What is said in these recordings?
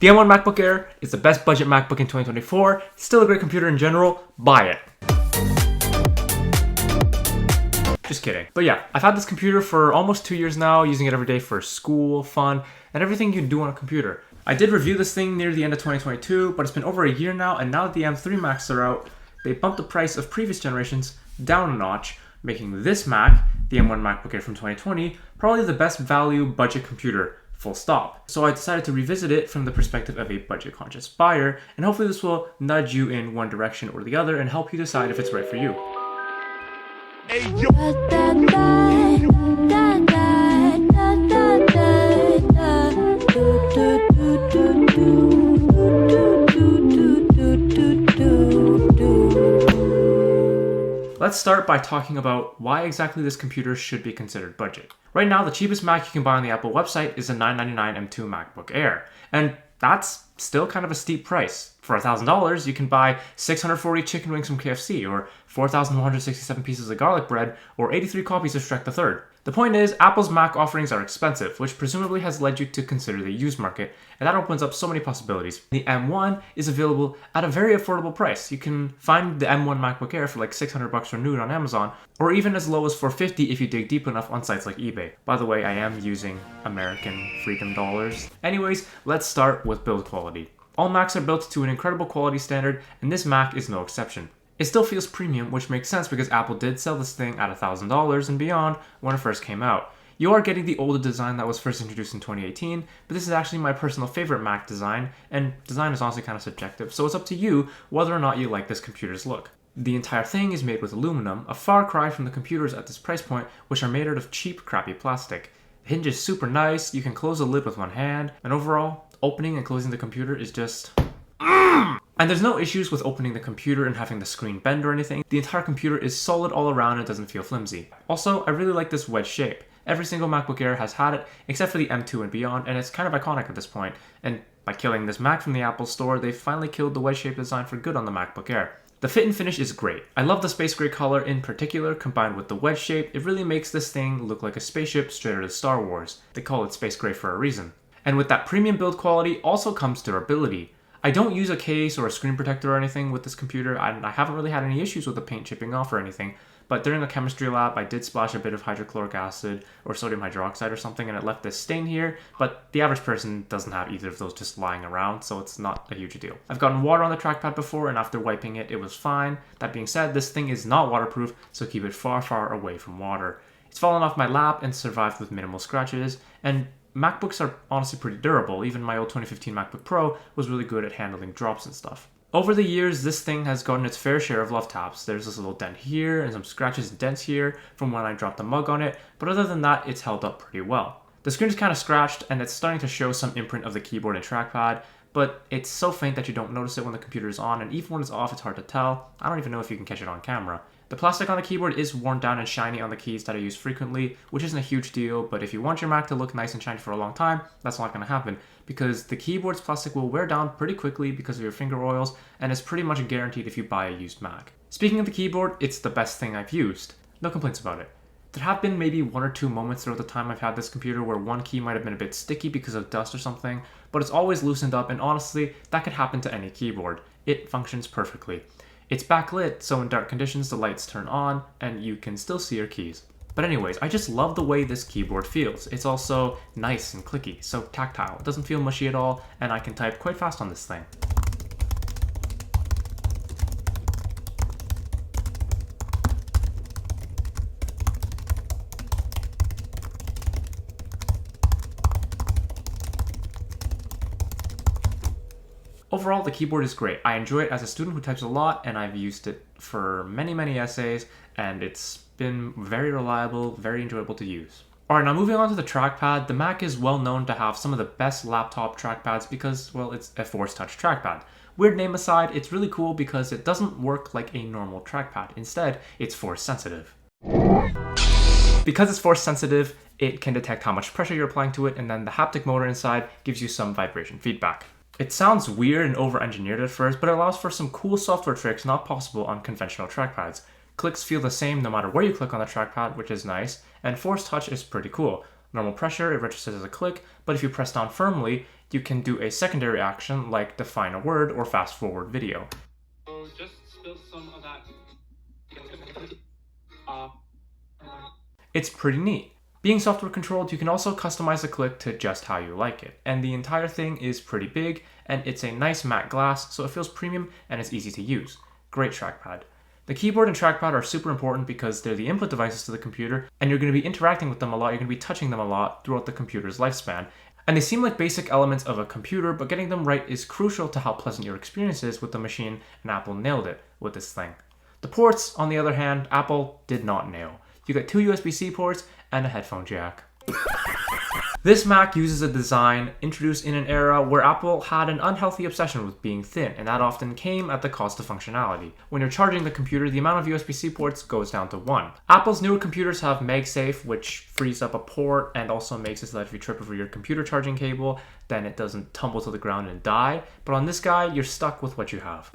The M1 MacBook Air is the best budget MacBook in 2024. Still a great computer in general. Buy it. Just kidding. But yeah, I've had this computer for almost 2 years now, using it every day for school, fun, and everything you do on a computer. I did review this thing near the end of 2022, but it's been over a year now, and now that the M3 Macs are out, they bumped the price of previous generations down a notch, making this Mac, the M1 MacBook Air from 2020, probably the best value budget computer, full stop. So I decided to revisit it from the perspective of a budget-conscious buyer, and hopefully this will nudge you in one direction or the other and help you decide if it's right for you. Hey, yo. Let's start by talking about why exactly this computer should be considered budget. Right now, the cheapest Mac you can buy on the Apple website is a $999 M2 MacBook Air, and that's still kind of a steep price. For $1,000, you can buy 640 chicken wings from KFC, or 4,167 pieces of garlic bread, or 83 copies of Shrek the Third. The point is, Apple's Mac offerings are expensive, which presumably has led you to consider the used market, and that opens up so many possibilities. The M1 is available at a very affordable price. You can find the M1 MacBook Air for like $600 for new on Amazon, or even as low as $450 if you dig deep enough on sites like eBay. By the way, I am using American freedom dollars. Anyways, let's start with build quality. All Macs are built to an incredible quality standard, and this Mac is no exception. It still feels premium, which makes sense because Apple did sell this thing at $1,000 and beyond when it first came out. You are getting the older design that was first introduced in 2018, but this is actually my personal favorite Mac design, and design is honestly kind of subjective, so it's up to you whether or not you like this computer's look. The entire thing is made with aluminum, a far cry from the computers at this price point, which are made out of cheap, crappy plastic. The hinge is super nice, you can close the lid with one hand, and overall, opening and closing the computer is just... And there's no issues with opening the computer and having the screen bend or anything. The entire computer is solid all around and doesn't feel flimsy. Also, I really like this wedge shape. Every single MacBook Air has had it, except for the M2 and beyond, and it's kind of iconic at this point. And by killing this Mac from the Apple Store, they finally killed the wedge shape design for good on the MacBook Air. The fit and finish is great. I love the space gray color in particular, combined with the wedge shape. It really makes this thing look like a spaceship straight out of Star Wars. They call it space gray for a reason. And with that premium build quality also comes durability. I don't use a case or a screen protector or anything with this computer, and I haven't really had any issues with the paint chipping off or anything, but during a chemistry lab I did splash a bit of hydrochloric acid or sodium hydroxide or something and it left this stain here, but the average person doesn't have either of those just lying around, so it's not a huge deal. I've gotten water on the trackpad before, and after wiping it, it was fine. That being said, this thing is not waterproof, so keep it far, far away from water. It's fallen off my lap and survived with minimal scratches, and MacBooks are honestly pretty durable. Even my old 2015 MacBook Pro was really good at handling drops and stuff. Over the years, this thing has gotten its fair share of love taps. There's this little dent here and some scratches and dents here from when I dropped a mug on it, but other than that, it's held up pretty well. The screen is kind of scratched and it's starting to show some imprint of the keyboard and trackpad, but it's so faint that you don't notice it when the computer is on, and even when it's off, it's hard to tell. I don't even know if you can catch it on camera. The plastic on the keyboard is worn down and shiny on the keys that I use frequently, which isn't a huge deal, but if you want your Mac to look nice and shiny for a long time, that's not going to happen, because the keyboard's plastic will wear down pretty quickly because of your finger oils, and it's pretty much guaranteed if you buy a used Mac. Speaking of the keyboard, it's the best thing I've used. No complaints about it. There have been maybe 1 or 2 moments throughout the time I've had this computer where one key might have been a bit sticky because of dust or something, but it's always loosened up, and honestly, that could happen to any keyboard. It functions perfectly. It's backlit, so in dark conditions the lights turn on and you can still see your keys. But anyways, I just love the way this keyboard feels. It's also nice and clicky, so tactile. It doesn't feel mushy at all, and I can type quite fast on this thing. Overall, the keyboard is great. I enjoy it as a student who types a lot, and I've used it for many, many essays, and it's been very reliable, very enjoyable to use. Alright, now moving on to the trackpad, the Mac is well known to have some of the best laptop trackpads because, well, it's a Force Touch trackpad. Weird name aside, it's really cool because it doesn't work like a normal trackpad. Instead, it's force sensitive. Because it's force sensitive, it can detect how much pressure you're applying to it, and then the haptic motor inside gives you some vibration feedback. It sounds weird and over-engineered at first, but it allows for some cool software tricks not possible on conventional trackpads. Clicks feel the same no matter where you click on the trackpad, which is nice, and Force Touch is pretty cool. Normal pressure, it registers as a click, but if you press down firmly, you can do a secondary action like define a word or fast forward video. So just spill some of that. It's pretty neat. Being software controlled, you can also customize the click to just how you like it. And the entire thing is pretty big, and it's a nice matte glass, so it feels premium and it's easy to use. Great trackpad. The keyboard and trackpad are super important because they're the input devices to the computer, and you're going to be interacting with them a lot, you're going to be touching them a lot throughout the computer's lifespan. And they seem like basic elements of a computer, but getting them right is crucial to how pleasant your experience is with the machine, and Apple nailed it with this thing. The ports, on the other hand, Apple did not nail. You get 2 USB-C ports and a headphone jack. This Mac uses a design introduced in an era where Apple had an unhealthy obsession with being thin, and that often came at the cost of functionality. When you're charging the computer, the amount of USB-C ports goes down to 1. Apple's newer computers have MagSafe, which frees up a port and also makes it so that if you trip over your computer charging cable, then it doesn't tumble to the ground and die. But on this guy, you're stuck with what you have.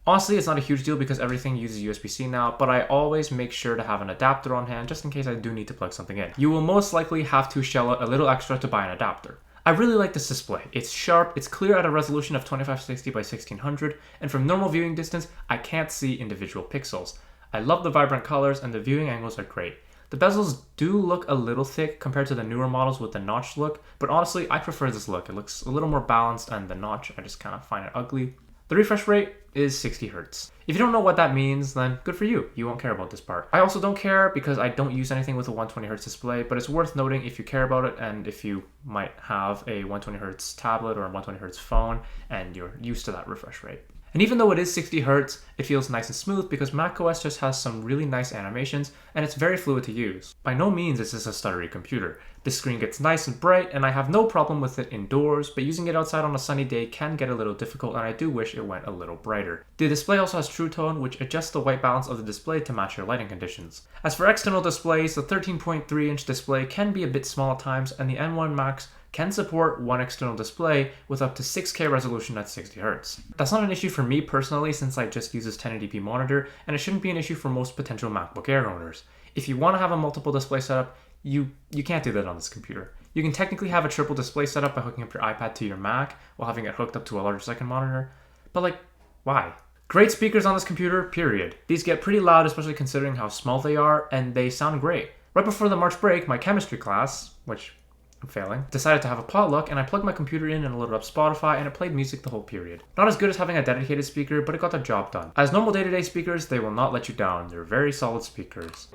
Honestly, it's not a huge deal because everything uses USB-C now, but I always make sure to have an adapter on hand just in case I do need to plug something in. You will most likely have to shell out a little extra to buy an adapter. I really like this display. It's sharp, it's clear at a resolution of 2560 by 1600, and from normal viewing distance, I can't see individual pixels. I love the vibrant colors and the viewing angles are great. The bezels do look a little thick compared to the newer models with the notched look, but honestly, I prefer this look. It looks a little more balanced, and the notch, I just kind of find it ugly. The refresh rate is 60 Hz. If you don't know what that means, then good for you. You won't care about this part. I also don't care because I don't use anything with a 120 Hz display, but it's worth noting if you care about it and if you might have a 120 Hz tablet or a 120 Hz phone and you're used to that refresh rate. And even though it is 60 Hz, it feels nice and smooth because macOS just has some really nice animations and it's very fluid to use. By no means is this a stuttery computer. The screen gets nice and bright and I have no problem with it indoors, but using it outside on a sunny day can get a little difficult and I do wish it went a little brighter. The display also has True Tone, which adjusts the white balance of the display to match your lighting conditions. As for external displays, the 13.3-inch display can be a bit small at times and the M1 Max can support one external display with up to 6K resolution at 60 Hz. That's not an issue for me personally since I just use this 1080p monitor, and it shouldn't be an issue for most potential MacBook Air owners. If you want to have a multiple display setup, you can't do that on this computer. You can technically have a triple display setup by hooking up your iPad to your Mac while having it hooked up to a larger second monitor, but why? Great speakers on this computer, period. These get pretty loud, especially considering how small they are, and they sound great. Right before the March break, my chemistry class, which I'm failing, decided to have a potluck and I plugged my computer in and loaded up Spotify and it played music the whole period. Not as good as having a dedicated speaker, but it got the job done. As normal day-to-day speakers, they will not let you down. They're very solid speakers.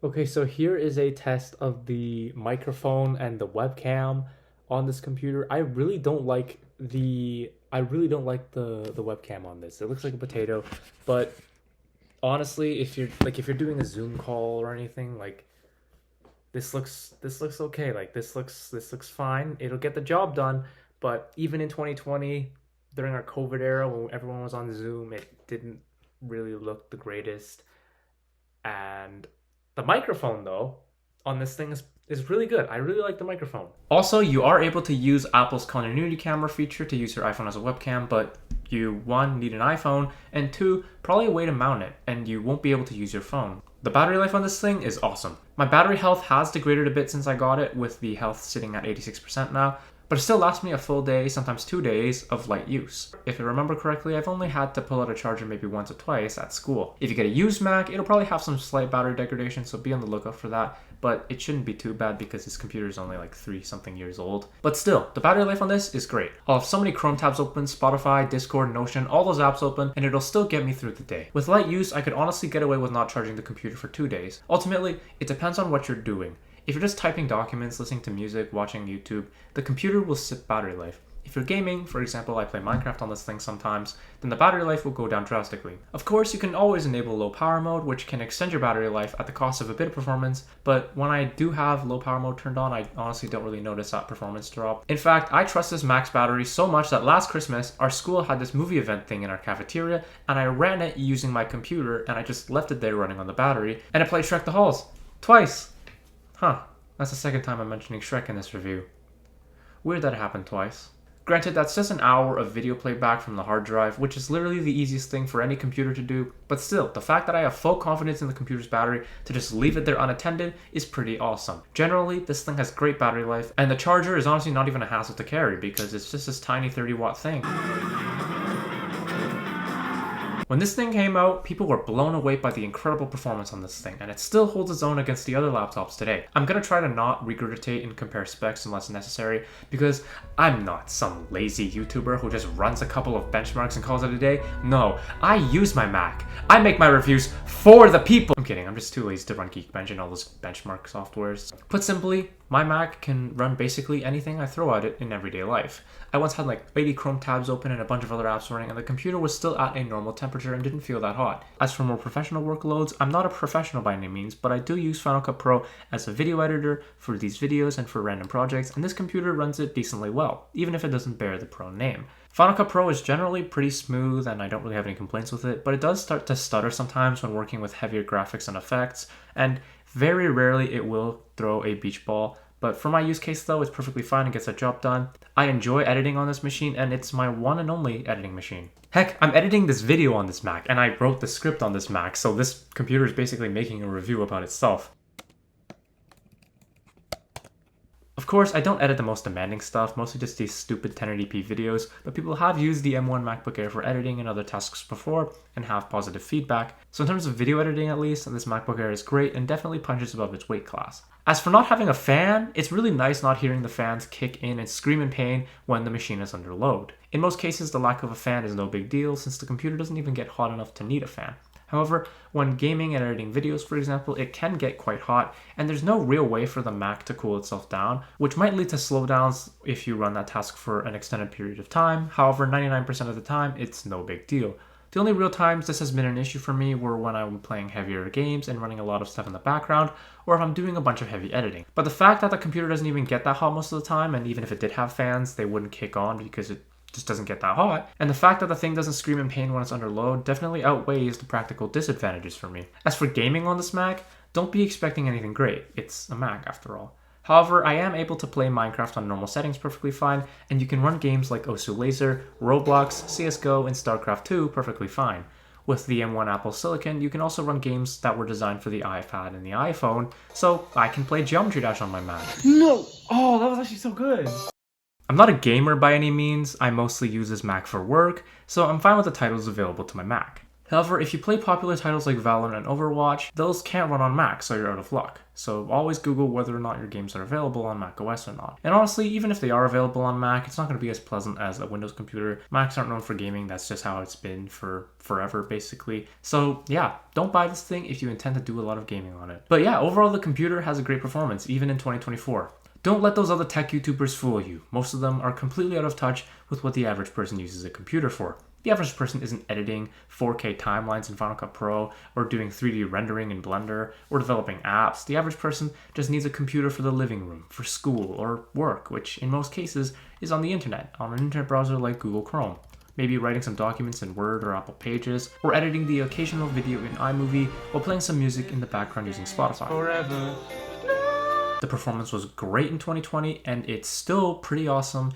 Okay, so here is a test of the microphone and the webcam on this computer. I really don't like the webcam on this. It looks like a potato, but honestly, if you're doing a Zoom call or anything, this looks okay. This looks fine. It'll get the job done, but even in 2020 during our COVID era when everyone was on Zoom, it didn't really look the greatest. And the microphone, though, on this thing is really good. I really like the microphone. Also, you are able to use Apple's continuity camera feature to use your iPhone as a webcam, but you, 1, need an iPhone, and 2, probably a way to mount it, and you won't be able to use your phone. The battery life on this thing is awesome. My battery health has degraded a bit since I got it, with the health sitting at 86% now, but it still lasts me a full day, sometimes 2 days, of light use. If I remember correctly, I've only had to pull out a charger maybe once or twice at school. If you get a used Mac, it'll probably have some slight battery degradation, so be on the lookout for that, but it shouldn't be too bad because this computer is only 3-something years old. But still, the battery life on this is great. I'll have so many Chrome tabs open, Spotify, Discord, Notion, all those apps open, and it'll still get me through the day. With light use, I could honestly get away with not charging the computer for 2 days. Ultimately, it depends on what you're doing. If you're just typing documents, listening to music, watching YouTube, the computer will sip battery life. If you're gaming, for example, I play Minecraft on this thing sometimes, then the battery life will go down drastically. Of course, you can always enable low power mode, which can extend your battery life at the cost of a bit of performance, but when I do have low power mode turned on, I honestly don't really notice that performance drop. In fact, I trust this max battery so much that last Christmas, our school had this movie event thing in our cafeteria, and I ran it using my computer, and I just left it there running on the battery, and it played Shrek the Halls. Twice! Huh, that's the second time I'm mentioning Shrek in this review. Weird that it happened twice. Granted, that's just an hour of video playback from the hard drive, which is literally the easiest thing for any computer to do, but still, the fact that I have full confidence in the computer's battery to just leave it there unattended is pretty awesome. Generally, this thing has great battery life, and the charger is honestly not even a hassle to carry because it's just this tiny 30-watt thing. When this thing came out, people were blown away by the incredible performance on this thing, and it still holds its own against the other laptops today. I'm gonna try to not regurgitate and compare specs unless necessary, because I'm not some lazy YouTuber who just runs a couple of benchmarks and calls it a day. No, I use my Mac. I make my reviews for the people. I'm kidding, I'm just too lazy to run Geekbench and all those benchmark softwares. Put simply, my Mac can run basically anything I throw at it in everyday life. I once had like 80 Chrome tabs open and a bunch of other apps running, and the computer was still at a normal temperature and didn't feel that hot. As for more professional workloads, I'm not a professional by any means, but I do use Final Cut Pro as a video editor for these videos and for random projects, and this computer runs it decently well, even if it doesn't bear the Pro name. Final Cut Pro is generally pretty smooth and I don't really have any complaints with it, but it does start to stutter sometimes when working with heavier graphics and effects, and very rarely it will throw a beach ball. But for my use case though, it's perfectly fine and gets the job done. I enjoy editing on this machine, and it's my one and only editing machine. Heck, I'm editing this video on this Mac, and I wrote the script on this Mac, so this computer is basically making a review about itself. Of course, I don't edit the most demanding stuff, mostly just these stupid 1080p videos, but people have used the M1 MacBook Air for editing and other tasks before and have positive feedback. So in terms of video editing at least, this MacBook Air is great and definitely punches above its weight class. As for not having a fan, it's really nice not hearing the fans kick in and scream in pain when the machine is under load. In most cases, the lack of a fan is no big deal since the computer doesn't even get hot enough to need a fan. However, when gaming and editing videos, for example, it can get quite hot, and there's no real way for the Mac to cool itself down, which might lead to slowdowns if you run that task for an extended period of time. However, 99% of the time, it's no big deal. The only real times this has been an issue for me were when I'm playing heavier games and running a lot of stuff in the background, or if I'm doing a bunch of heavy editing. But the fact that the computer doesn't even get that hot most of the time, and even if it did have fans, they wouldn't kick on because it just doesn't get that hot, and the fact that the thing doesn't scream in pain when it's under load definitely outweighs the practical disadvantages for me. As for gaming on this Mac, don't be expecting anything great. It's a Mac after all. However, I am able to play Minecraft on normal settings perfectly fine, and you can run games like Osu Laser, Roblox, CSGO, and StarCraft 2 perfectly fine. With the M1 Apple Silicon, you can also run games that were designed for the iPad and the iPhone, so I can play Geometry Dash on my Mac. No! Oh, that was actually so good. I'm not a gamer by any means, I mostly use this Mac for work, so I'm fine with the titles available to my Mac. However, if you play popular titles like Valorant and Overwatch, those can't run on Mac, so you're out of luck. So always Google whether or not your games are available on macOS or not. And honestly, even if they are available on Mac, it's not going to be as pleasant as a Windows computer. Macs aren't known for gaming, that's just how it's been for forever, basically. So yeah, don't buy this thing if you intend to do a lot of gaming on it. But yeah, overall the computer has a great performance, even in 2024. Don't let those other tech YouTubers fool you. Most of them are completely out of touch with what the average person uses a computer for. The average person isn't editing 4K timelines in Final Cut Pro, or doing 3D rendering in Blender, or developing apps. The average person just needs a computer for the living room, for school, or work, which in most cases is on the internet, on an internet browser like Google Chrome. Maybe writing some documents in Word or Apple Pages, or editing the occasional video in iMovie while playing some music in the background using Spotify. Forever. The performance was great in 2020, and it's still pretty awesome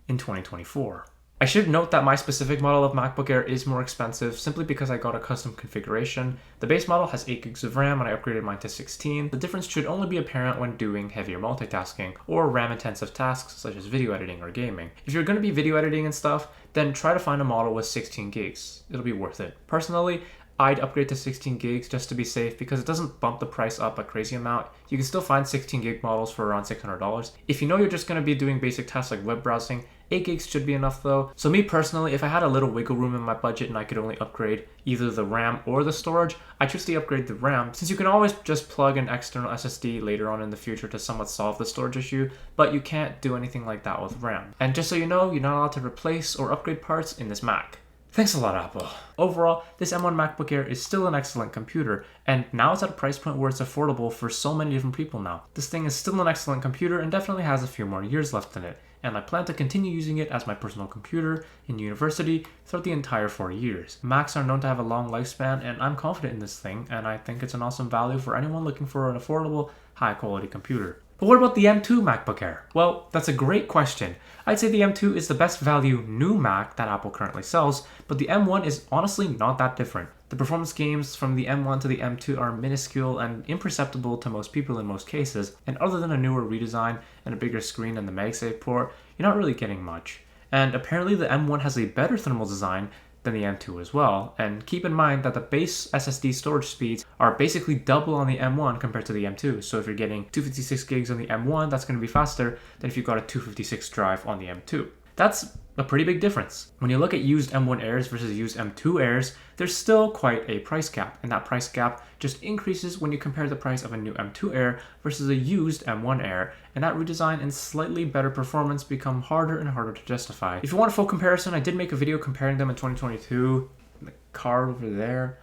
in 2024. I should note that my specific model of MacBook Air is more expensive simply because I got a custom configuration. The base model has 8 gigs of RAM and I upgraded mine to 16. The difference should only be apparent when doing heavier multitasking or RAM-intensive tasks such as video editing or gaming. If you're going to be video editing and stuff, then try to find a model with 16 gigs. It'll be worth it. Personally, I'd upgrade to 16 gigs just to be safe because it doesn't bump the price up a crazy amount. You can still find 16 gig models for around $600. If you know you're just going to be doing basic tasks like web browsing 8 gigs should be enough though. So me personally, if I had a little wiggle room in my budget and I could only upgrade either the RAM or the storage, I choose to upgrade the RAM, since you can always just plug an external SSD later on in the future to somewhat solve the storage issue, but you can't do anything like that with RAM. And just so you know, you're not allowed to replace or upgrade parts in this Mac. Thanks a lot, Apple. Overall, this M1 MacBook Air is still an excellent computer, and now it's at a price point where it's affordable for so many different people now. This thing is still an excellent computer and definitely has a few more years left in it, and I plan to continue using it as my personal computer in university throughout the entire 4 years. Macs are known to have a long lifespan, and I'm confident in this thing, and I think it's an awesome value for anyone looking for an affordable, high-quality computer. But what about the M2 MacBook Air? Well, that's a great question. I'd say the M2 is the best value new Mac that Apple currently sells, but the M1 is honestly not that different. The performance gains from the M1 to the M2 are minuscule and imperceptible to most people in most cases, and other than a newer redesign and a bigger screen and the MagSafe port, you're not really getting much. And apparently the M1 has a better thermal design than the M2 as well, and keep in mind that the base SSD storage speeds are basically double on the M1 compared to the M2, so if you're getting 256 gigs on the M1, that's going to be faster than if you got a 256 drive on the M2. That's a pretty big difference. When you look at used M1 Airs versus used M2 Airs, there's still quite a price gap, and that price gap just increases when you compare the price of a new M2 Air versus a used M1 Air, and that redesign and slightly better performance become harder and harder to justify. If you want a full comparison, I did make a video comparing them in 2022, the card over there,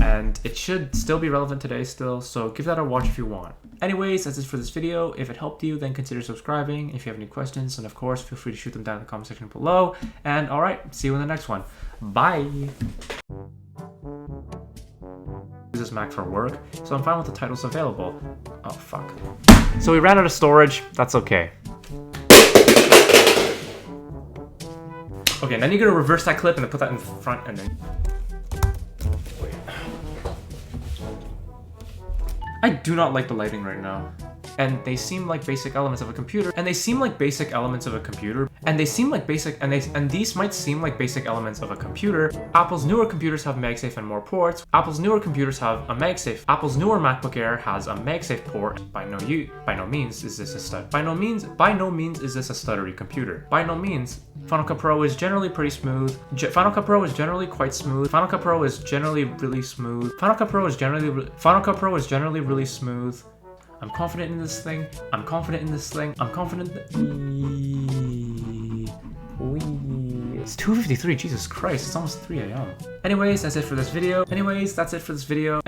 and it should still be relevant today still, so give that a watch if you want. Anyways, that's it for this video. If it helped you, then consider subscribing. If you have any questions, and of course, feel free to shoot them down in the comment section below. And alright, see you in the next one. Bye! Use this Mac for work, so I'm fine with the titles available. Oh, fuck. So we ran out of storage, that's okay. Okay, then you're gonna reverse that clip and then put that in front and then... I do not like the lighting right now. And they seem like basic elements of a computer. And these might seem like basic elements of a computer. Apple's newer computers have MagSafe and more ports. Apple's newer computers have a MagSafe. Apple's newer MacBook Air has a MagSafe port. By no means is this a stuttery computer. By no means. Final Cut Pro is generally pretty smooth. Final Cut Pro is generally quite smooth. Final Cut Pro is generally really smooth. Final Cut Pro is generally really smooth. I'm confident in this thing. I'm confident that... It's 2:53, Jesus Christ, it's almost 3 a.m. Anyways, that's it for this video. Anyways, that's it for this video.